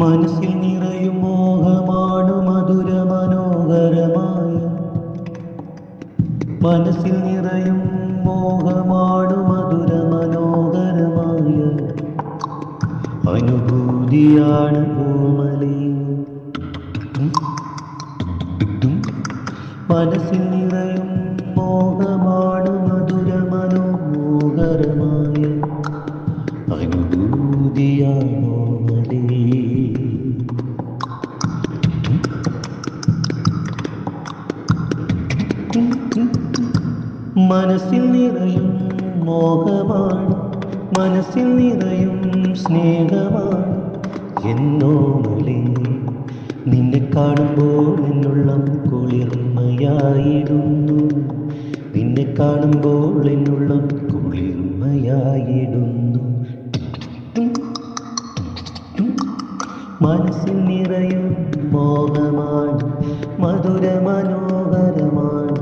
മനസ്സിൽ നിറയും മോഹമാണ് മധുര മനോഹരമായ, മനസ്സിൽ നിറയും മോഹമാണ് മധുര മനോഹരമായ അനുഭൂതിയാണ് ഓമലേ. മനസ്സിൽ നിറയും മോഹമാണ് മധുര മനോഹരമായ അനുഭൂതിയാണ് ഓമലേ. മനസ്സിൽ നിറയും മോഹമാണ്, മനസ്സിൽ നിറയും സ്നേഹമാണ് എന്നോമലേ. നിന്നെ കാണുമ്പോൾ എന്നുള്ളം കുളിർമയായിടുന്നു, നിന്നെ കാണുമ്പോൾ എന്നുള്ളം കുളിർമയായിടുന്നു. മനസ്സിൽ നിറയും മോഹമാണ് മധുര മനോഹരമാണ്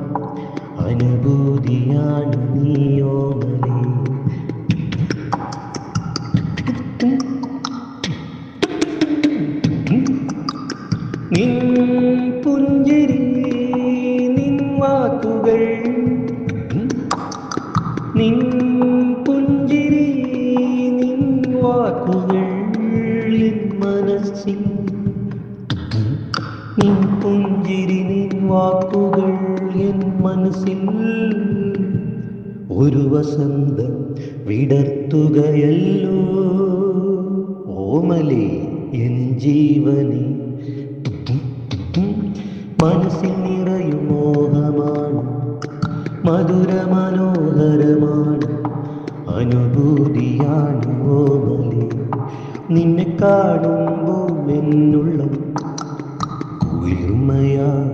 അനുഭൂതിയാണ് നീയോമലേ. നിൻ പുഞ്ചിരി, നിൻ വാക്കുകൾ, നിൻ പുഞ്ചിരി, നിൻ വാക്കുകൾ എൻ മനസ്സിൽ, നിൻ പുഞ്ചിരി, നിൻ വാക്കുകൾ എൻ മനസ്സിൽ ഒരു വസന്തം വിടർത്തുകയല്ലോ ഓമലേ എൻ ജീവനെ. മനസ്സിൽ നിറയും മോഹമാണ് മധുര മനോഹരമാണ് അനുഭൂതിയാണ് ഓമലേ. നിന്നെ കാണുമ്പോൾ എന്നുള്ളം കുളിർമയാണ്